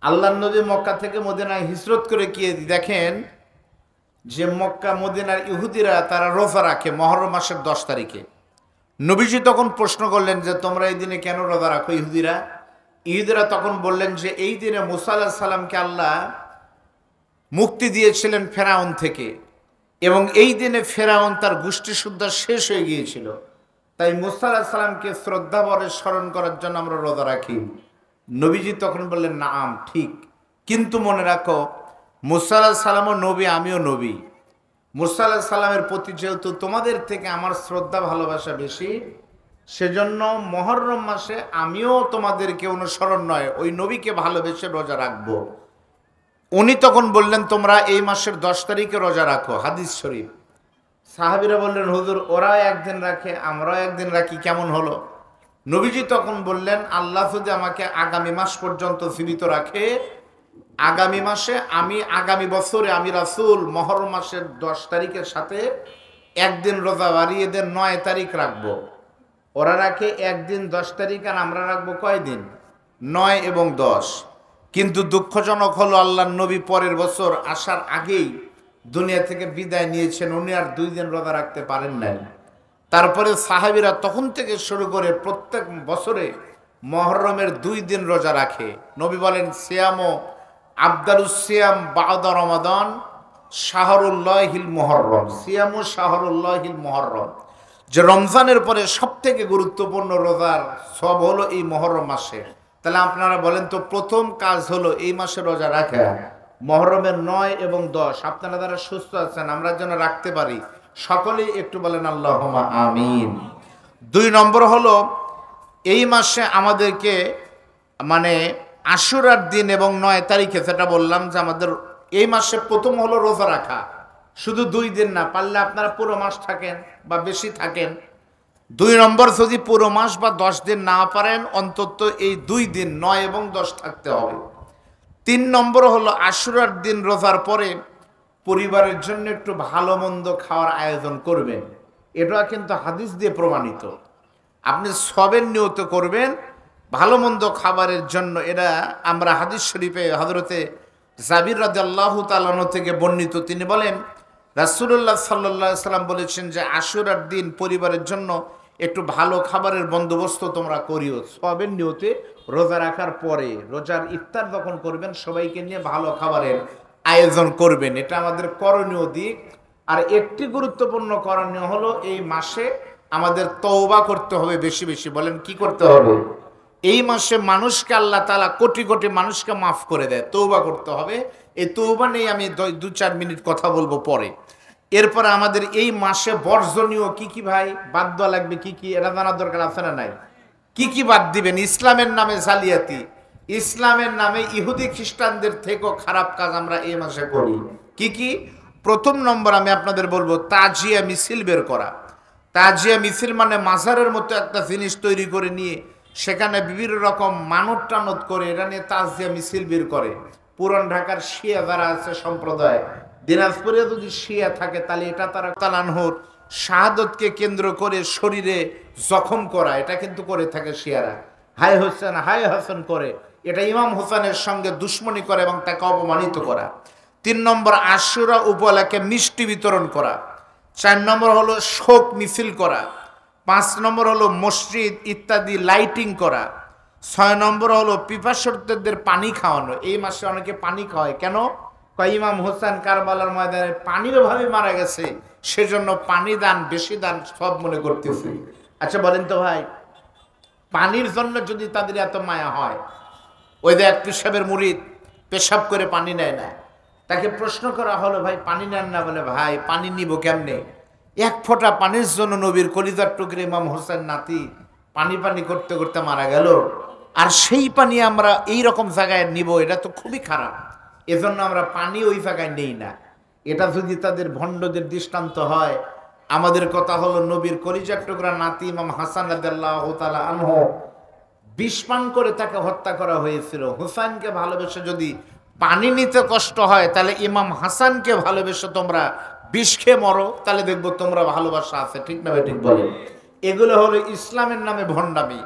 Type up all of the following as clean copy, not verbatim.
আল্লাহর নবী মক্কা থেকে মদিনায় হিজরত করে গিয়ে দেখেন যে মক্কা মদিনার ইহুদিরা তারা রোজা রাখে মুহররম মাসের 10 তারিখে। নবীজি তখন প্রশ্ন করলেন যে তোমরা এই দিনে কেন রোজা রাখো ইহুদিরা তখন বললেন যে এই দিনে মুসা আলাইহিস সালামকে আল্লাহ মুক্তি দিয়েছিলেন ফেরাউন থেকে, এবং এই দিনে ফেরাউন তার গোষ্ঠী শুদ্ধ শেষ হয়ে গিয়েছিল, তাই মুসা আলাইহিস সালামকে শ্রদ্ধা ভরে স্মরণ করার জন্য আমরা রোজা রাখি। নবীজি তখন বললেন নাম ঠিক, কিন্তু মনে রাখো মুসা আলাইহিস সালামও নবী, আমিও নবী। মুসা আলাইহিস সালামের প্রতি যেহেতু তোমাদের থেকে আমার শ্রদ্ধা ভালোবাসা বেশি, সেজন্য মুহররম মাসে আমিও তোমাদেরকে অনুসরণ নয় ওই নবীকে ভালোবেসে রোজা রাখবো। উনি তখন বললেন তোমরা এই মাসের 10 তারিখে রোজা রাখো, হাদিস শরীফ। সাহাবীরা বললেন হুজুর ওরা একদিন রাখে আমরাও একদিন রাখি, কেমন হলো? নবীজি তখন বললেন আল্লাহ যদি আমাকে আগামী মাস পর্যন্ত জীবিত রাখে, আগামী মাসে আগামী বছরে আমি রাসূল মুহররম মাসের 10 তারিখের সাথে একদিন রোজা বাড়িয়ে দেন 9 তারিখ রাখবো। ওরা রাখে একদিন 10 তারিখ, আর আমরা রাখবো কয়দিন? 9 এবং 10। কিন্তু দুঃখজনক হলো আল্লাহর নবী পরের বছর আসার আগেই দুনিয়া থেকে বিদায় নিয়েছেন, উনি আর 2 দিন রোজা রাখতে পারেন নাই। তারপরে সাহাবীরা তখন থেকে শুরু করে প্রত্যেক বছরে মুহররমের 2 দিন রোজা রাখে। নবী বলেন সিয়ামু আফদালুস সিয়াম বা'দা রমাদান শাহরুল্লাহিল মুহররম, সিয়ামু শাহরুল্লাহিল মুহররম, যে রমজানের পরে সবথেকে গুরুত্বপূর্ণ রোজার সব হলো এই মুহররম মাসে। তাহলে আপনারা বলেন তো প্রথম কাজ হলো এই মাসে রোজা রাখা, মুহররমের 9 এবং 10। আপনারা যারা সুস্থ আছেন আমরা যেন রাখতে পারি, সকলেই একটু বলেন আল্লাহুম্মা আমিন। 2 নম্বর হলো এই মাসে আমাদেরকে মানে আশুরার দিন এবং 9 তারিখে, যেটা বললাম যে আমাদের এই মাসে প্রথম হলো রোজা রাখা, শুধু 2 দিন না, পারলে আপনারা পুরো মাস থাকেন বা বেশি থাকেন। 2 নম্বর যদি পুরো মাস বা 10 দিন না পারেন অন্তত এই 2 দিন 9 এবং 10 থাকতে হবে। 3 নম্বর হলো আশুরার দিন রোজার পরে পরিবারের জন্য একটু ভালো মন্দ খাওয়ার আয়োজন করবেন। এটা কিন্তু হাদিস দিয়ে প্রমাণিত। আপনি সবের নিয়ত করবেন ভালো মন্দ খাবারের জন্য। এটা আমরা হাদিস শরীফে হযরতে জাবির রাদিয়াল্লাহু তাআলা আনহু থেকে বর্ণিত। তিনি বলেন রাসূলুল্লাহ সাল্লাল্লাহু আলাইহি সাল্লাম বলেছেন যে আশুরার দিন পরিবারের জন্য একটু ভালো খাবারের বন্দোবস্ত তোমরা করিও, সবের নিয়তে রোজা রাখার পরে রোজার ইফতার যখন করবেন সবাইকে নিয়ে ভালো খাবারের আয়োজন করবেন। এটা আমাদের করণীয় দিক। আর একটি গুরুত্বপূর্ণ করণীয় হলো এই মাসে আমাদের তওবা করতে হবে বেশি বেশি। বলেন কি করতে হবে? এই মাসে মানুষকে আল্লাহ তাআলা কোটি কোটি মানুষকে মাফ করে দেয়, তওবা করতে হবে। এই তওবা নিয়ে আমি 2-4 মিনিট কথা বলবো পরে। এরপরে আমাদের এই মাসে বর্জনীয় কি ভাই বাদ দেওয়া লাগবে, কি এটা জানার দরকার আছে না নাই? কি বাদ দিবেন? ইসলামের নামে জালিয়াতি, ইসলামের নামে ইহুদি খ্রিস্টানদের থেকেও খারাপ কাজ আমরা এই মাসে করি। কি? প্রথম নম্বর আমি আপনাদের বলবো তাজিয়া মিছিল বের করা। তাজিয়া মিছিল মানে মাজারের মতো একটা জিনিস তৈরি করে নিয়ে সেখানে বিভিন্ন রকম মানত টানত করে এটা নিয়ে তাজিয়া মিছিল বের করে। পুরান ঢাকার শিয়া যারা আছে সম্প্রদায়, দিনাজপুরে যদি শিয়া থাকে তাহলে এটা তারা তালানহর শাহাদতকে কেন্দ্র করে শরীরে জখম করা, এটা কিন্তু করে থাকে শিয়ারা। হায় হোসেন হায় হাসান করে, এটা ইমাম হোসেনের সঙ্গে দুশ্মনী করে এবং তাকে অপমানিত করা। 3 নম্বর আশুরা উপলক্ষে মিষ্টি বিতরণ করা। 4 নম্বর হলো শোক মিছিল করা। 5 নম্বর হলো মসজিদ ইত্যাদি লাইটিং করা। 6 নম্বর হলো পিপাসুদের পানি খাওয়ানো। এই মাসে অনেকে পানি খাওয়ায় কেন? ইমাম হোসেন কারবালার ময়দানে পানির অভাবে মারা গেছে, সেজন্য পানি দান বেশি দান সব মনে করতেছে। আচ্ছা বলেন তো ভাই, পানির জন্য যদি তাদের এত মায়া হয়, ওই যে এক পেশাবের মুরিদ পেশাব করে পানি নেয় না, তাকে প্রশ্ন করা হলো ভাই পানি নেন না? বলে ভাই পানি নিব কেমনে? 1 ফোঁটা পানির জন্য নবীর কলিজার টুকরে ইমাম হোসেন নাতি পানি করতে করতে মারা গেল, আর সেই পানি আমরা এই রকম জায়গায় নিব, এটা তো খুবই খারাপ। এজন্য আমরা পানি ওই জায়গায় নেই না। এটা যদি তাদের ভণ্ডদের দৃষ্টান্ত হয়, আমাদের কথা হলো নবীর কলিজার টুকরা নাতি ইমাম হাসান রাদিয়াল্লাহু তাআলা আনহু বিষ পান করে তাকে হত্যা করা হয়েছিল। হুসাইনকে ভালোবেসে যদি পানি নিতে কষ্ট হয়, তাহলে ইমাম হাসানকে ভালোবেসে তোমরা বিষ খেয়ে মরো, তাহলে দেখবো তোমরা ভালোবাসা আছে। ঠিক না ঠিক বলে? এগুলো হলো ইসলামের নামে ভণ্ডামি,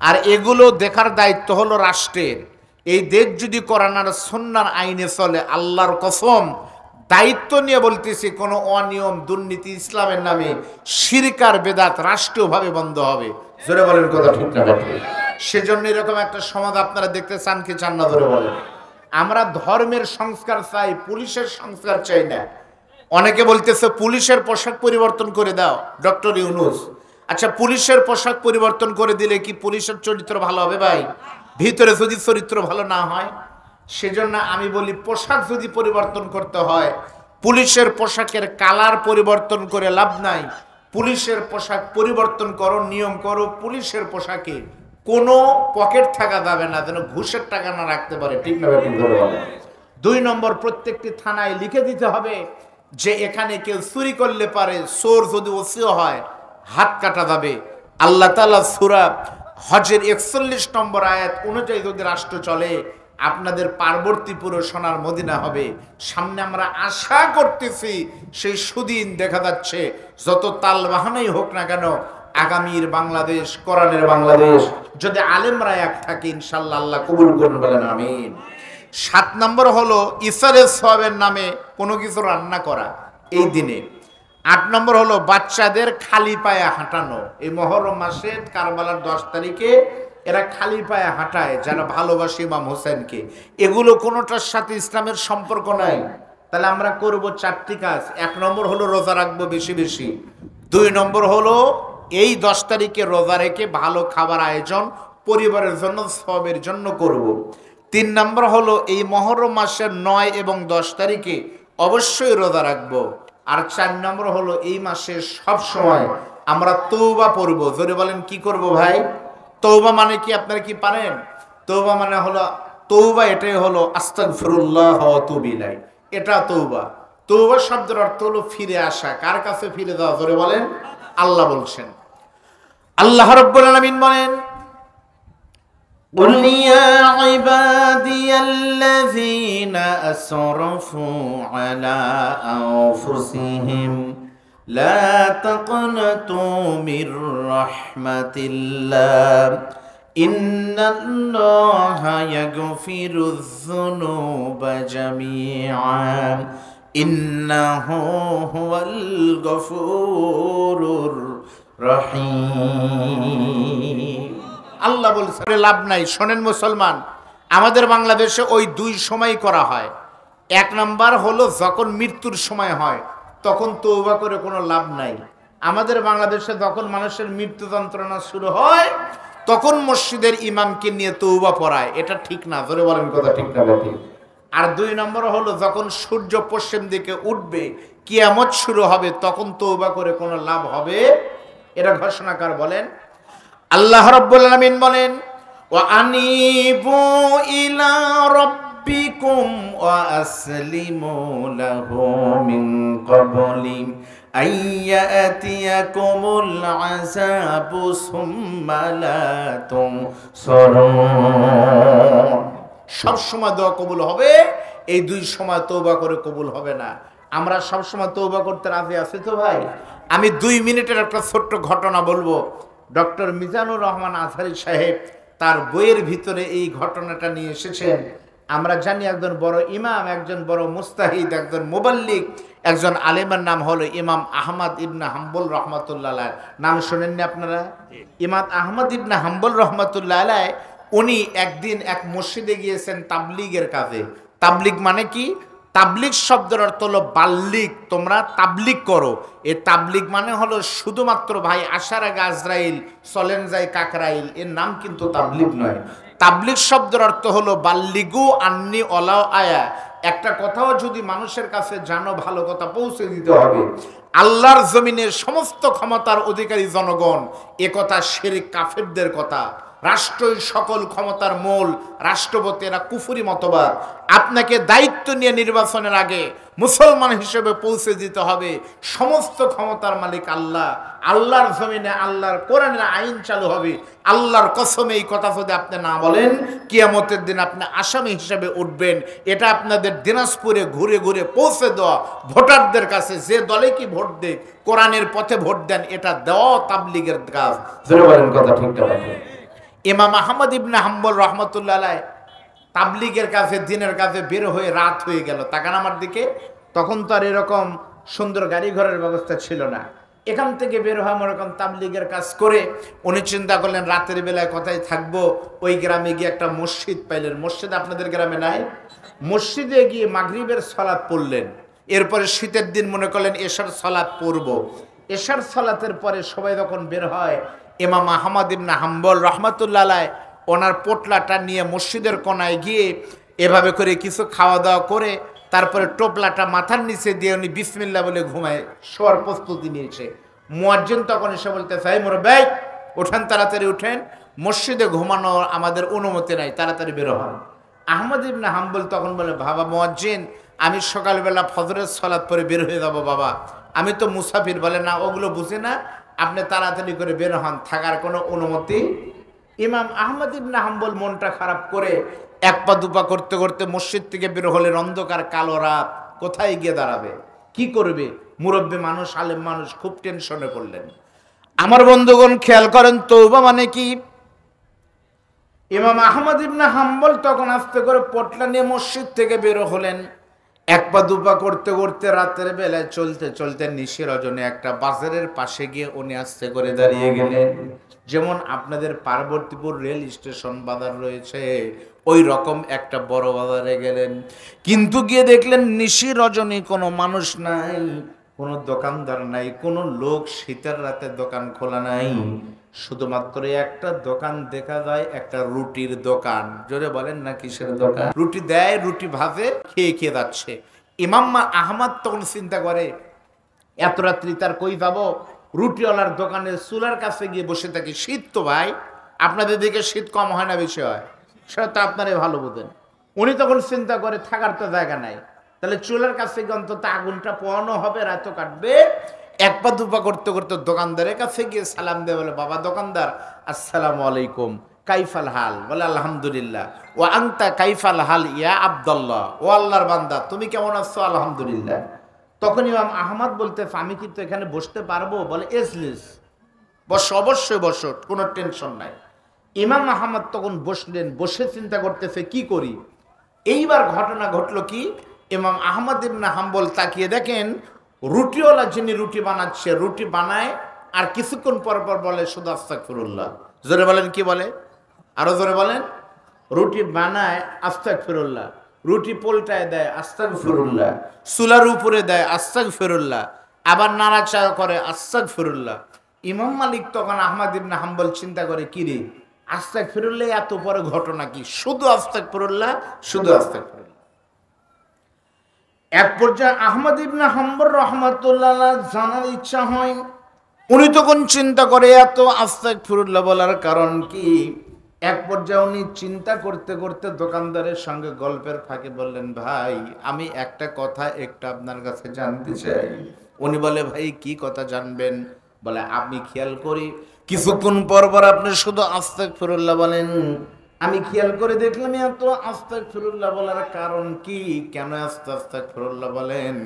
আর এগুলো দেখার দায়িত্ব হলো রাষ্ট্রের। এই দেশ যদি কোরআন আর সুন্নাহর আইনে চলে, আল্লাহর কসম দায়িত্ব নিয়ে বলতেছি, কোনো অনিয়ম দুর্নীতি ইসলামের নামে শিরক আর বেদাত রাষ্ট্রীয়ভাবে বন্ধ হবে। জোরে বলেন কথা ঠিক না? সেজন্য এরকম একটা সমাজ আপনারা দেখতে চান কি চান না? জোরে বলেন। আমরা ধর্মের সংস্কার চাই, পুলিশের সংস্কার চাই না। অনেকে বলতেছে পুলিশের পোশাক পরিবর্তন করে দাও, ডক্টর ইউনূস। আচ্ছা, পুলিশের পোশাক পরিবর্তন করে দিলে কি পুলিশের চরিত্র ভালো হবে ভাই? ভিতরে যদি চরিত্র ভালো না হয়? সেজন্য আমি বলি, পোশাক যদি পরিবর্তন করতে হয়, পুলিশের পোশাকের কালার পরিবর্তন করে লাভ নাই। পুলিশের পোশাক পরিবর্তন করো, নিয়ম করো, পুলিশের পোশাকে কোনো পকেট থাকা যাবে না, যেন ঘুষের টাকা না রাখতে পারে। ঠিক না? 2 নম্বর, প্রত্যেকটি থানায় লিখে দিতে হবে যে এখানে কেউ চুরি করলে পারে, চোর যদি ওসিও হয় হাত কাটা যাবে। আল্লাহ তাআলা সূরা হজের 41 নম্বর আয়াত অনুযায়ী যদি রাষ্ট্র চলে, আপনাদের পার্বতী পুরো সোনার মদিনা হবে। সামনে আমরা আশা করতেছি সেই সুদিন দেখা যাচ্ছে। যত তাল বাহানাই হোক না কেন, আগামীর বাংলাদেশ কোরআনের বাংলাদেশ, যদি আলেমরা এক থাকে ইনশাআল্লাহ আল্লাহ কবুল করুন, বলেন আমিন। 7 নম্বর হলো ইফতারের সওয়াবের নামে কোনো কিছু রান্না করা এই দিনে। 8 নম্বর হলো বাচ্চাদের খালি পায়ে হাঁটানো। এই মুহররম মাসে কারবালার 10 তারিখে এরা খালি পায়ে হাঁটায় যারা ভালোবাসে ইমাম হোসেনকে। এগুলো কোনোটার সাথে ইসলামের সম্পর্ক নাই। তাহলে আমরা করব 4টি কাজ। 1 নম্বর হলো রোজা রাখবো বেশি বেশি। 2 নম্বর হলো এই 10 তারিখে রোজা রেখে ভালো খাবার আয়োজন পরিবারের জন্য সওয়াবের জন্য করব। 3 নম্বর হলো এই মুহররম মাসের 9 এবং 10 তারিখে অবশ্যই রোজা রাখবো। আর 4 নম্বর হলো এই মাসে সব সময় আমরা তওবা পড়ব। জোরে বলেন, কি করব ভাই? তওবা মানে কি আপনারা কি পারেন? তওবা মানে হলো, তওবা এটাই হলো আস্তাগফিরুল্লাহ ওয়া আতুবু ইলাইহি। এটা তওবা। তওবা শব্দের অর্থ হলো ফিরে আসা। কার কাছে ফিরে যাওয়া? জোরে বলেন। আল্লাহ বলছেন, আল্লাহ রাব্বুল আলামিন বলেন, قل يا عبادي الذين أسرفوا على أنفسهم لا تقنطوا من رحمة الله إن الله يغفر الذنوب جميعا إنه هو الغفور الرحيم। আল্লাহ বলছে লাভ নাই। শোনেন মুসলমান, আমাদের বাংলাদেশে ওই 2 সময় করা হয়। 1 নাম্বার হলো যখন মৃত্যুর সময় হয় তখন তওবা করে কোনো লাভ নাই। আমাদের বাংলাদেশে যখন মানুষের মৃত্যু যন্ত্রণা শুরু হয় তখন মসজিদের ইমামকে নিয়ে তওবা পড়ায়। এটা ঠিক না। জোরে বলেন কথা ঠিক না? ঠিক। আর 2 নম্বর হলো যখন সূর্য পশ্চিম দিকে উঠবে, কিয়ামত শুরু হবে, তখন তওবা করে কোনো লাভ হবে? এটা ঘোষণাকার বলেন। আল্লাহ রাব্বুল আলামিন বলেন, ওয়া আনিবু ইলা রাব্বিকুম ওয়া আসলিমু লাহু মিন ক্বাবলি আইয়াতিয়াকুমুল আযাবু সুম্মা লা তুনসারুন। সব সময় দোয়া কবুল হবে, এই 2 সময় তওবা করে কবুল হবে না। আমরা সব সময় তওবা করতে রাজি আছি তো ভাই? আমি 2 মিনিটের একটা ছোট্ট ঘটনা বলবো। ডক্টর মিজানুর রহমান আজহারি সাহেব তার বইয়ের ভিতরে এই ঘটনাটা নিয়ে এসেছেন। আমরা জানি একজন বড় ইমাম, একজন বড় মুস্তাহিদ, একজন মুবাল্লিগ, একজন আলেমের নাম হলো ইমাম আহমদ ইবনে হাম্বল রহমাতুল্লাহ আলাইহ। নাম শোনেননি আপনারা? ইমাম আহমদ ইবনে হাম্বল রহমাতুল্লাহ আলাইহ উনি একদিন এক মসজিদে গিয়েছেন তাবলিগের কাজে। তাবলিগ মানে কি? তাবলিগ শব্দের অর্থ হলো বাল্লিক, তোমরা তাবলিগ করো। এই তাবলিগ মানে হলো শুধুমাত্র ভাই আসার আগে আজরাইল চলেন যাই কাকরাইল, এর নাম কিন্তু তাবলিগ নয়। তাবলিগ শব্দের অর্থ হলো বাল্লিগু আন্নি ওয়ালাউ আয়া। একটা কথাও যদি মানুষের কাছে জানো, ভালো কথা পৌঁছে দিতে হবে। আল্লাহর জমিনের সমস্ত ক্ষমতার অধিকারী জনগণ, এ কথা শিরক কাফেরদের কথা। রাষ্ট্রই সকল ক্ষমতার মূল, রাষ্ট্রপতি এরা কুফরি মতবাদ। আপনাকে দায়িত্ব নিয়ে নির্বাচনের আগে মুসলমান হিসেবে পৌঁছে দিতে হবে সমস্ত ক্ষমতার মালিক আল্লাহ। আল্লাহর জমিনে আল্লাহর কোরআনের আইন চালু হবে। আল্লাহর কসমে এই কথা যদি আপনি না বলেন, কিয়ামতের দিন আপনি আসামি হিসেবে উঠবেন। এটা আপনাদের দিনাজপুরে ঘুরে ঘুরে পৌঁছে দেওয়া ভোটারদের কাছে, যে দলে কি ভোট দেয় কোরআনের পথে ভোট দেন, এটা দেওয়া তাবলিগের কাজ। জোরে বলেন কথা ঠিক না? ইমাম আহমদ ইবনে হাম্বল রহমাতুল্লাহ আলাইহ তাবলিগের কাছে দিনের কাছে বের হয়ে রাত হয়ে গেল, তাকান আমার দিকে। তখন তো আর এরকম সুন্দর গাড়ি ঘরের ব্যবস্থা ছিল না। এখান থেকে বের হওয়া এরকম তাবলিগের কাজ করে উনি চিন্তা করলেন রাতের বেলায় কোথায় থাকবো। ওই গ্রামে গিয়ে একটা মসজিদ পাইলেন। মসজিদ আপনাদের গ্রামে নাই? মসজিদে গিয়ে মাগরিবের সালাত পড়লেন। এরপরে শীতের দিন মনে করলেন এশার সালাত পড়ব। এশার সালাতের পরে সবাই যখন বের হয়, ইমাম আহমদ ইবনে হাম্বল রাহমাতুল্লাহ আলাইহি ওনার পোটলাটা নিয়ে মসজিদের কোনায় গিয়ে এভাবে করে কিছু খাওয়া দাওয়া করে তারপরে টোপলাটা মাথার নিচে দিয়ে উনি বিসমিল্লাহ বলে ঘুমায় শোয়ার প্রস্তুতি নিয়েছে। মুয়াজ্জিন তখন এসে বলতেছে, এই মুরব্বি ওঠেন, তাড়াতাড়ি উঠেন, মসজিদে ঘুমানো আমাদের অনুমতি নাই, তাড়াতাড়ি বের হন। আহমদ ইবনে হাম্বল তখন বলে, বাবা মুয়াজ্জিন, আমি সকালবেলা ফজরের সালাত পরে বের হয়ে যাব বাবা, আমি তো মুসাফির। বলে, না ওগুলো বুঝে না, আপনি তাড়াতাড়ি করে বের হন, থাকার কোনো অনুমতি। ইমাম আহমদ ইবনে হাম্বল মনটা খারাপ করে এক পা দুপা করতে করতে মসজিদ থেকে বের হলেন। অন্ধকার কালো রাত, কোথায় গিয়ে দাঁড়াবে, কি করবে? মুরব্বী মানুষ, আলেম মানুষ, খুব টেনশনে পড়লেন। আমার বন্ধুগণ খেয়াল করেন, তওবা মানে কি? ইমাম আহমদ ইবনে হাম্বল তখন আস্তে করে পটলা নিয়ে মসজিদ থেকে বের হলেন। এক পা দুপা করতে করতে রাতের বেলায় চলতে চলতে নিশি রজনে একটা বাজারের পাশে গিয়ে উনি আস্তে করে দাঁড়িয়ে গেলেন। যেমন আপনাদের পার্বতীপুর রেল স্টেশন বাজার রয়েছে, ওই রকম একটা বড় বাজারে গেলেন। কিন্তু গিয়ে দেখলেন নিশি রজনী কোনো মানুষ নাই, কোনো দোকানদার নাই, কোনো লোক শীতের রাতে দোকান খোলা নাই। শুধুমাত্র একটা দোকান দেখা যায়, একটা রুটির দোকান। জোরে বলেন না কিসের দোকান? রুটি দেয়, রুটি ভাজে, খেয়ে খেয়ে যাচ্ছে। ইমাম আহমদ তখন চিন্তা করে, এত রাত্রি তার কই যাব? রুটিওয়ালার দোকানের চুলার কাছে গিয়ে বসে থাকি। শীত তো ভাই, আপনাদের দিকে শীত কম হয় না বেশি হয়? সেটা তো আপনারাই ভালো বোঝেন। উনি তখন চিন্তা করে থাকার তো জায়গা নাই, তাহলে চুলার কাছে গিয়ে অন্তত আগুনটা পোয়ানো হবে, রাতও কাটবে। এক পা দুপা করতে করতে দোকানদারের কাছে গিয়ে সালাম দিয়ে বলে, বাবা দোকানদার, আসসালামু আলাইকুম, কাইফাল হাল? বলে, আলহামদুলিল্লাহ। ও আনতা কাইফাল হাল ইয়া আব্দুল্লাহ? ও আল্লাহর বান্দা, তুমি কেমন আছো? আলহামদুলিল্লাহ। তখন ইমাম আহমদ বলতে, আমি কিন্তু এখানে বসতে পারবো? বলে, এজলিস, বস, অবশ্যই বসো, কোনো টেনশন নাই। ইমাম আহমদ তখন বসলেন, বসে চিন্তা করতেছে কি করি। এইবার ঘটনা ঘটলো কি, ইমাম আহমদ ইবনে হাম্বল তাকিয়ে দেখেন রুটিওয়ালা যিনি রুটি বানাচ্ছে, রুটি বানায় আর কিছুক্ষণ পর পর বলে শুধু আস্তাগফিরুল্লাহ। জোরে বলেন, কি বলে? আরো জোরে বলেন। রুটি বানায় আস্তাগফিরুল্লাহ, রুটি পোলটায় দেয় আস্তাগফিরুল্লাহ, চুলার উপরে দেয় আস্তাগফিরুল্লাহ, আবার নাড়াচাড়া করে আস্তাগফিরুল্লাহ। ইমাম মালিক তখন আহমদ ইবনে হাম্বল চিন্তা করে, কি রে, আস্তাগফিরুল্লাহ এত বড় ঘটনা কি? শুধু আস্তাগফিরুল্লাহ, শুধু আস্তাগফিরুল্লাহ। এক পর্যায়ে আহমদ ইবনে হাম্বল রাহমাতুল্লাহ আলাইহি জানার ইচ্ছা হয়। উনি তখন চিন্তা করে এত আস্তাগফিরুল্লাহ বলার কারণ কি। এক পর্যায়ে উনি চিন্তা করতে করতে দোকানদারের সঙ্গে গল্পের ফাঁকে বললেন, ভাই আমি একটা কথা একটু আপনার কাছে জানতে চাই। উনি বলে, ভাই কি কথা জানবেন? বলে, আমি খেয়াল করি কিছুক্ষণ পর পর আপনি শুধু আস্তাগফিরুল্লাহ বলেন। আমি খেয়াল করে দেখলাম এত আস্তাগফিরুল্লাহ বলার কারণ কি, কেন আস্তাগফিরুল্লাহ বলেন?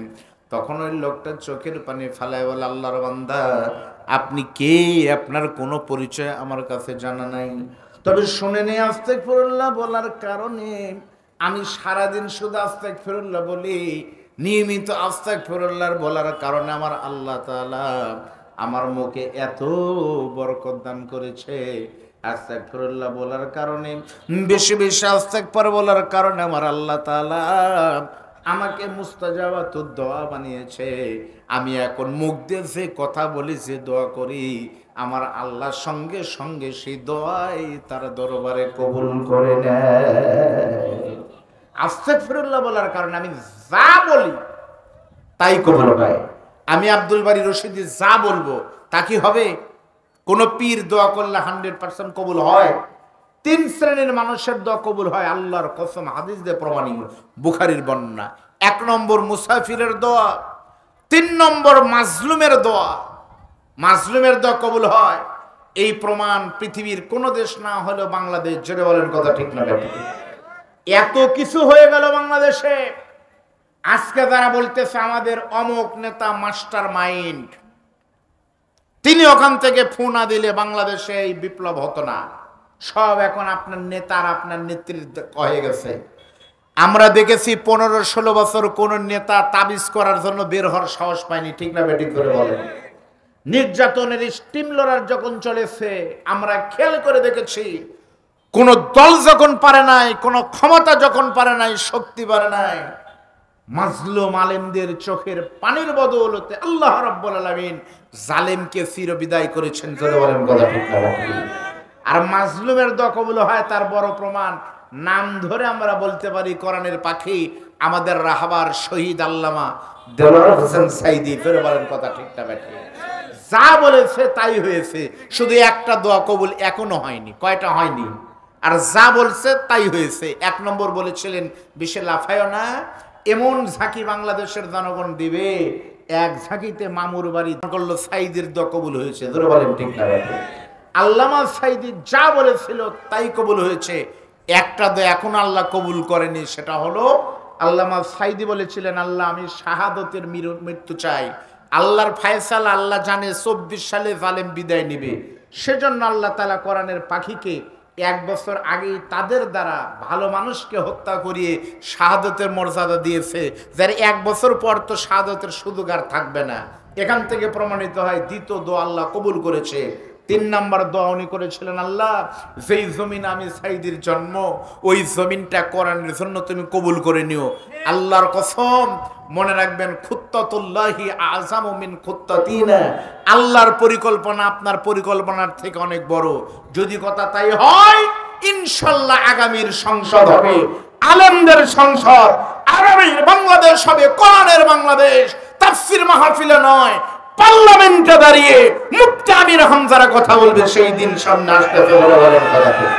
তখন ওই লোকটা চোখের পানি ফালায় বলে, আল্লাহর বান্দা, আপনি কে? আপনার কোনো পরিচয় আমার কাছে জানা নাই, তবে শুনে নিয়ে আস্তাগফিরুল্লাহ বলার কারণে আমি সারাদিন শুধু আস্তাগফিরুল্লাহ বলি। নিয়মিত আস্তাগফিরুল্লাহ বলার কারণে আমার আল্লাহ তাআলা আমার মুখে এত বরকত দান করেছে। আস্তাগফিরুল্লাহ বলার কারণে, বেশি বেশি আস্তাগফার বলার কারণে আমার আল্লাহ তাআলা আমাকে মুস্তাজাবাতুদ দোয়া বানিয়েছে। আমি এখন মুখ দিয়ে যে কথা বলি, যে দোয়া করি, আমার আল্লাহর সঙ্গে সঙ্গে সেই দোয়াই তার দরবারে কবুল করে নেয়। আস্তাগফিরুল্লাহ বলার কারণে আমি যা বলি তাই কবুল হয়। আমি আব্দুল বারী রশিদি যা বলবো তা কি হবে? কোন পীর দোয়া করলে 100% কবুল হয়? 3 শ্রেণীর মানুষের দোয়া কবুল হয়, আল্লাহর কসম, হাদিস দিয়ে প্রমাণিত, বুখারীর বর্ণনা। 1 নম্বর মুসাফিরের দোয়া, 3 নম্বর মাজলুমের দোয়া। মাজলুমের দোয়া কবুল হয়, এই প্রমাণ পৃথিবীর কোন দেশ না হলেও বাংলাদেশ। জোরে বলেন কথা ঠিক না? এত কিছু হয়ে গেল বাংলাদেশে। আজকে যারা বলতেছে আমাদের অমুক নেতা মাস্টার মাইন্ড, তিনি ওখান থেকে ফোন না দিলে বাংলাদেশে এই বিপ্লব হতো না। সব এখন আপনার নেতার আপনার নেতৃত্ব হয়ে গেছে। আমরা দেখেছি 15-16 বছর কোন নেতা তাবিজ করার জন্য বের হওয়ার সাহস পায়নি, ঠিক না বেঠিক করে বলেন? নির্যাতনের স্টিম লড়ার যখন চলেছে আমরা খেয়াল করে দেখেছি, কোন দল যখন পারে নাই, কোন ক্ষমতা যখন পারে নাই, শক্তি পারে নাই, মাজলুম আলেমদের চোখের পানির বদৌলতে আল্লাহ রাব্বুল আলামিন জালেমকে চিরবিদায় করেছেন। জোরে বলেন কথা ঠিক না? আর মাজলুমের দোয়া কবুল হয় তার বড় প্রমাণ নাম ধরে আমরা বলতে পারি কোরআনের পাখি আমাদের রাহবার শহীদ আল্লামা দেলোয়ার হোসেন সাইদি। জোরে বলেন কথা ঠিক না? যা বলেছে তাই হয়েছে, শুধু একটা দোয়া কবুল এখনো হয়নি। কয়টা হয়নি? আর যা বলছে তাই হয়েছে। 1 নম্বর বলেছিলেন বিশে লাফায়ও না, এমন ঝাঁকি বাংলাদেশের জনগণ দিবে, এক ঝাঁকিতে মামুর বাড়ি করলো, সাইদির দোয়া কবুল হয়েছে। ধরে বলেন ঠিক না? আল্লামা সাইদি যা বলেছিল তাই কবুল হয়েছে। একটা দোয়া এখন আল্লাহ কবুল করেনি, সেটা হলো আল্লামা সাইদি বলেছিলেন, আল্লাহ আমি শাহাদতের মৃত্যু চাই। আল্লাহর ফায়সালা আল্লাহ জানে 24 সালে জালেম বিদায় নেবে, সেজন্য আল্লাহ তাআলা কোরআনের পাখিকে 1 বছর আগেই তাদের দ্বারা ভালো মানুষকে হত্যা করিয়ে শাহাদতের মর্যাদা দিয়েছে, যার 1 বছর পর তো শাহাদতের সুযোগ আর থাকবে না। এখান থেকে প্রমাণিত হয় দ্বিতীয় দোয়া আল্লাহ কবুল করেছে। 3 নম্বর দোয়া উনি করেছিলেন, আল্লাহ যেই জমিন আমি সাইদির জন্ম, ওই জমিনটা কোরআনের জন্য তুমি কবুল করে নিও। আল্লাহর কসম, মনে রাখবেন, খুত্তাতুল্লাহি আযামু মিন খুত্তাতিনা, আল্লাহর পরিকল্পনা আপনার পরিকল্পনার থেকে অনেক বড়। যদি কথা তাই হয়, ইনশাআল্লাহ আগামীর সংসদ হবে আলেমদের সংসদ, আগামীর বাংলাদেশ হবে কোরআনের বাংলাদেশ। তাফসীর মাহফিলে নয়, পার্লামেন্টে দাঁড়িয়ে মুফতি আমির হামজারা কথা বলবে, সেই দিন সামনে আসতেছে। বলেন কথা ঠিক?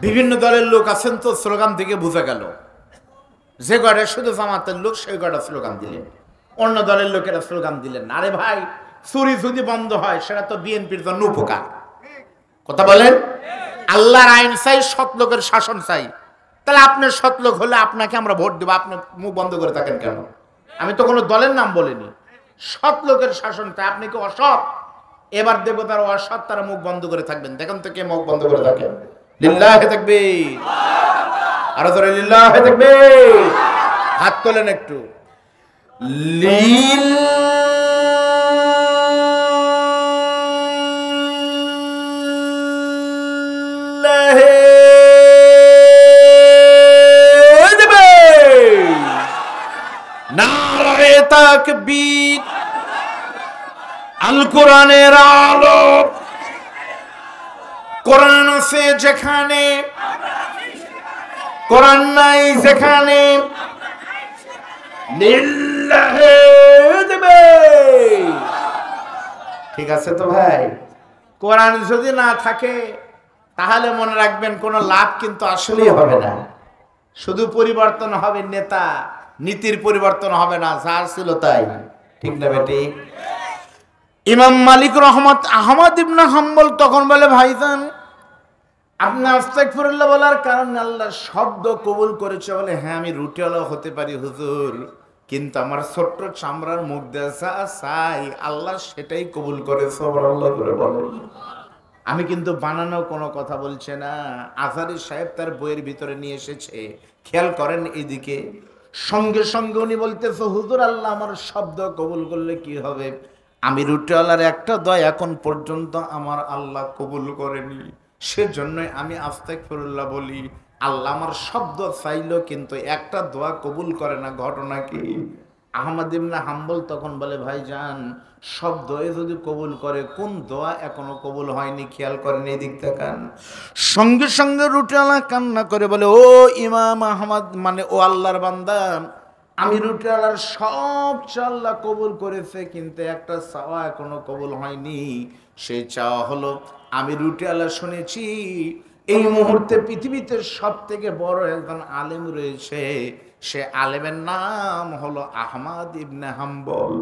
বিভিন্ন দলের লোক আছেন তো, স্লোগান থেকে বোঝা গেল যে কয়টা শুধু জামাতের লোক সেই কয়টা স্লোগান দিলেন, অন্য দলের লোকেরা স্লোগান দিলেন না। আরে ভাই, চুরি যদি বন্ধ হয় সেটা তো বিএনপির জন্য উপকার। কথা বলেন? আল্লাহর আইন চাই, সৎ লোকের শাসন চাই। তাহলে আপনি সৎ লোক হলে আপনাকে আমরা ভোট দেব, আপনি মুখ বন্ধ করে থাকেন কেন? আমি তো কোনো দলের নাম বলিনি। সৎ লোকের শাসন চাই। আপনি কি অসৎ? এবার দেব তারা অসৎ, তারা মুখ বন্ধ করে থাকবেন। দেখেন তো কে মুখ বন্ধ করে থাকেন। লিল্লাহি তাকবীর, আরো জোরে লিল্লাহি তাকবীর। হাত তোলেন একটু। নারায়ে তাকবীর। আল কোরআনের আলো, কোরআন আছে যেখানে, কোরআন নাই যেখানে, লিল্লাহি তাকবীর। ঠিক আছে তো ভাই? কোরআন যদি না থাকে তাহলে মনে রাখবেন কোনো লাভ কিন্তু আসলেই হবে না। শুধু পরিবর্তন হবে নেতা, নীতির পরিবর্তন হবে না, যা ছিল তাই। ঠিক না বেটি? ইমাম মালিক রহমত আহমদ ইবনে হাম্বল তখন বলে, ভাইজান আপনি আস্তাগফিরুল্লাহ বলার কারণে আল্লাহ শব্দ কবুল করেছে বলে, হ্যাঁ আমি রুটিওয়ালা হতে পারি হুজুর, কিন্তু আমার ছোট্ট চামড়ার মুখ দিয়ে যা চাই আল্লাহ সেটাই কবুল করে। সুবহানাল্লাহ করে বলেন। আমি কিন্তু বানানো কোনো কথা বলছে না। আজহারী সাহেব তার বইয়ের ভিতরে নিয়ে এসেছে, খেয়াল করেন এইদিকে। সঙ্গে সঙ্গে উনি বলতেছে, হুজুর আল্লাহ আমার শব্দ কবুল করলে কি হবে? আমি রুটিওয়ালার একটা দোয়া এখন পর্যন্ত আমার আল্লাহ কবুল করেনি, সেজন্যই আমি আস্তাগফিরুল্লাহ বলি। আল্লাহ আমার শব্দ চাইলো কিন্তু একটা দোয়া কবুল করে না। ঘটনা কি? আহমদ ইবনে হাম্বল তখন বলে, ভাইজান সব দোয়া যদি কবুল করে, কোন দোয়া এখনো কবুল হয়নি? খেয়াল করেন, এই দিক তাকান। সঙ্গে সঙ্গে রুটিওয়ালা কান্না করে বলে, ও ইমাম আহমদ, মানে ও আল্লাহর বান্দা, আমি রুটিওয়ালার সব আল্লাহ কবুল করেছে, কিন্তু একটা চাওয়া এখনো কবুল হয়নি। সেই চাওয়া হলো, আমি রুটিওয়ালা শুনেছি এই মুহূর্তে পৃথিবীতে সব থেকে বড় একজন আলেম রয়েছে, সে আলেমের নাম হলো আহমদ ইবনে হাম্বল।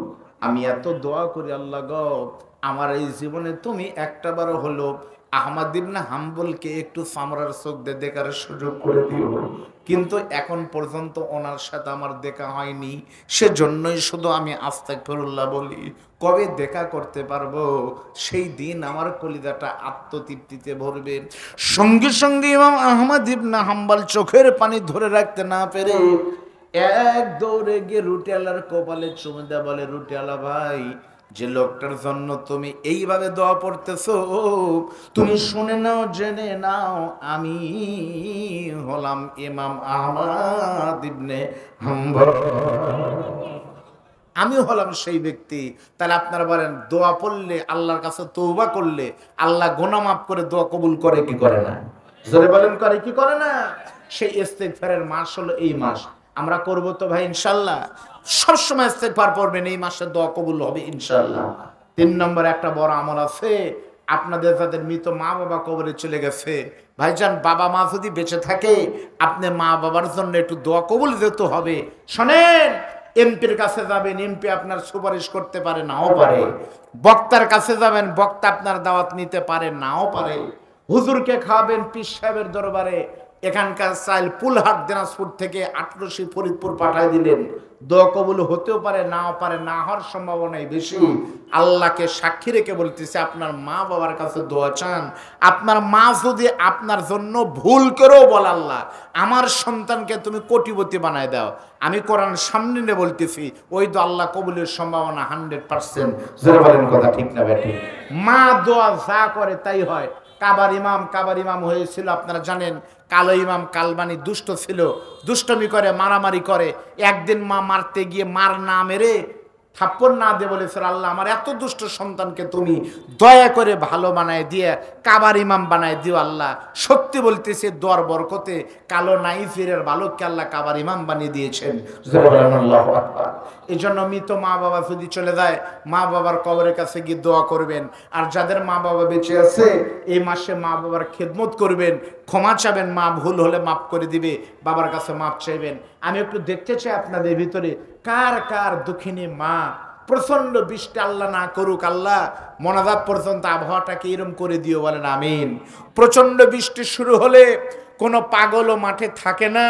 আমি এত দোয়া করি, আল্লাহ গো আমার এই জীবনে তুমি একটা বার হলো আহমদ ইবনে হাম্বলকে একটু চামড়ার চোখ দিয়ে দেখার সুযোগ করে দিও, কিন্তু এখন পর্যন্ত ওনার সাথে আমার দেখা হয়নি, সেজন্যই শুধু আমি আস্তাগফিরুল্লাহ বলি। কবে দেখা করতে পারবো সেই দিন আমার কলিজাটা আত্মতৃপ্তিতে ভরবে। সঙ্গে সঙ্গে ইমাম আহমদ ইবনে হাম্বল চোখের পানি ধরে রাখতে না পেরে এক দৌড়ে গিয়ে রুটিওয়ালার কপালে চুমে দেয়া বলে, রুটিওয়ালা ভাই, যে লোকটার জন্য তুমি এইভাবে দোয়া পড়তেছো, তুমি শুনে নাও, জেনে নাও, আমি হলাম ইমাম আহমদ ইবনে হাম্বল, আমি হলাম সেই ব্যক্তি। তাহলে আপনারা বলেন, দোয়া পড়লে, আল্লাহর কাছে তওবা করলে আল্লাহ গুনাহ মাফ করে দোয়া কবুল করে কি করে না? জোরে বলেন, করে কি করে না? সেই ইস্তেগফারের মাস হলো এই মাস। আমরা করব তো ভাই ইনশাআল্লাহ, সবসময় ইস্তেগফার পড়বেন, এই মাসে দোয়া কবুল হবে ইনশাআল্লাহ। 3 নম্বর একটা বড় আমল আছে, আপনাদের যাদের মৃত মা বাবা কবরে চলে গেছে, ভাইজান, বাবা মা যদি বেঁচে থাকে, আপনি মা বাবার জন্য একটু দোয়া কবুল দিতে হবে। শোনেন, এমপির কাছে যাবেন, এমপি আপনার সুপারিশ করতে পারে, নাও পারে। বক্তার কাছে যাবেন, বক্তা আপনার দাওয়াত নিতে পারে, নাও পারে। হুজুরকে খাওয়াবেন পীর সাহেবের দরবারে, এখানকার চাইল পুলহাট দিনাজপুর থেকে 18 ফরিদপুর পাঠায় দিলেন, দোয়া কবুল হতেও পারে, নাও পারে, না হওয়ার সম্ভাবনাই বেশি। আল্লাহকে সাক্ষী রেখে বলতেছে, আপনার মা বাবার কাছে দোয়া চান। আপনার মা যদি আপনার জন্য ভুল করেও বলে, আল্লাহ আমার সন্তানকে তুমি কোটিপতি বানায় দাও, আমি কোরআন সামনে নিয়ে বলতেছি, ওই তো আল্লাহ কবুলের সম্ভাবনা 100%। জোরে বলেন, কথা ঠিক না বেঠিক? মা দোয়া যা করে তাই হয়। কাবার ইমাম হয়েছিল, আপনারা জানেন। কালো ইমাম কালবানি দুষ্ট ছিল, দুষ্টমি করে, মারামারি করে। একদিন মা মারতে গিয়ে মার না মেরে, থাপ্পড় না দিয়ে বলেছিল, আল্লাহ আমার এত দুষ্ট সন্তানকে তুমি দয়া করে ভালো বানায় দিয়ে কাবার ইমাম বানায় দিও আল্লাহ। সত্যি বলতেছে, দোয়ার বরকতে কালো নাইফের বালককে আল্লাহ কাবার ইমাম বানিয়ে দিয়েছেন। এই জন্য মৃত মা বাবা যদি চলে যায়, মা বাবার কবরের কাছে গিয়ে দোয়া করবেন। আর যাদের মা বাবা বেঁচে আছে, এই মাসে মা বাবার খেদমত করবেন, ক্ষমা চাবেন, মা ভুল হলে মাফ করে দিবে, বাবার কাছে মাফ চাইবেন। আমি একটু দেখতে চাই আপনাদের ভিতরে কার কার দুঃখিনী মা, প্রচন্ড বৃষ্টি আল্লাহ না করুক, আল্লাহ মোনাজাত পর্যন্ত আবহাওয়াটাকে এরম করে দিও, বলেন আমিন। প্রচন্ড বৃষ্টি শুরু হলে কোনো পাগলও মাঠে থাকে না,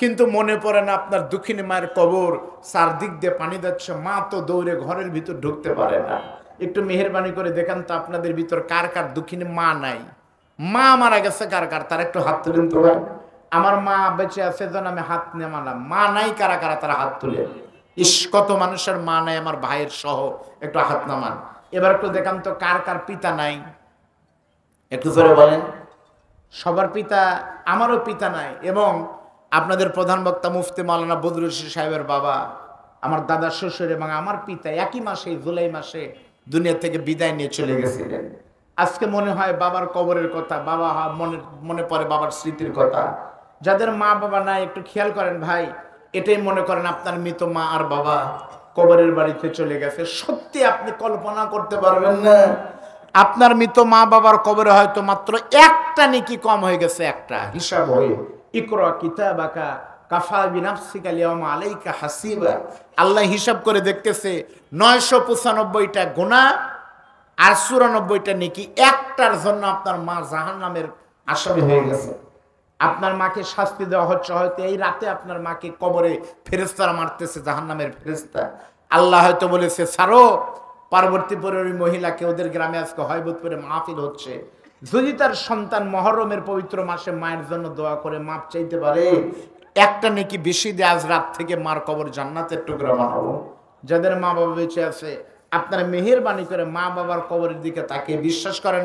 কিন্তু মনে পড়ে না আপনার দুঃখিনী মায়ের কবর, চারদিক দিয়ে পানি যাচ্ছে, মা তো দৌড়ে ঘরের ভিতর ঢুকতে পারে না। একটু মেহেরবানি করে দেখান তো আপনাদের ভিতর কার কার দুঃখিনী মা নাই, মা মারা গেছে কার কার, তার একটু হাত তুলেন তো। আমার মা বেঁচে আছে যেন আমি হাত নামালাম, মা নাই কারা কারা, তারা হাত তুলে। ইস, কত মানুষের মা নাই, আমার ভাইয়ের সহ, একটু হাত নামান। এবার একটু দেখান তো কার কার পিতা নাই, একটু জোরে বলেন। সবার পিতা, আমারও পিতা নাই। এবং আপনাদের প্রধান বক্তা মুফতি মাওলানা বদরুল রশিদ সাহেবের বাবা, আমার দাদার শ্বশুর এবং আমার পিতা একই মাসে, জুলাই মাসে দুনিয়া থেকে বিদায় নিয়ে চলে গেছিলেন। আজকে মনে হয় বাবার কবরের কথা, বাবা মনে পড়ে বাবার স্মৃতির কথা। যাদের মা বাবা নাই, একটু খেয়াল করেন ভাই, এটাই মনে করেন আপনার মৃত মা আর বাবা কবরের বাড়িতে চলে গেছে। সত্যি আপনি কল্পনা করতে পারবেন না, আপনার মৃত মা বাবার কবরে হয়তো মাত্র একটা নেকি কম হয়ে গেছে, একটা হিসাব হয়ে। ইকরা কিতাবাকা কাফা বিনাফসিকা আল-ইয়াওমা আলাইকা হাসিবা। আল্লাহ হিসাব করে দেখতেছে 995টা গুনাহ আর 94টা নেকি, একটার জন্য আপনার মা জাহান্নামের আসামি হয়ে গেছে। আপনার মাকে শাস্তি দেওয়া হচ্ছে, হয়তো এই রাতে আপনার মাকে কবরে ফেরেশতারা মারতেছে, জাহান্নামের ফেরেশতা। আল্লাহ হয়তো বলেছে, ছাড়ো, পার্বতীপুরের ওই মহিলাকে ওদের গ্রামে আজকে হয়বতপুরে মাহফিল হচ্ছে, যদি তার সন্তান মহরমের পবিত্র মাসে মায়ের জন্য দোয়া করে মাপ চাইতে পারে, একটা নেকি বেশি দিয়ে আজ রাত থেকে মার কবর জান্নাতের টুকরা বানাবো। যাদের মা বাবা বেঁচে আছে, আপনারা মেহেরবানি করে মা বাবার কবরের দিকে তাকিয়ে বিশ্বাস করেন।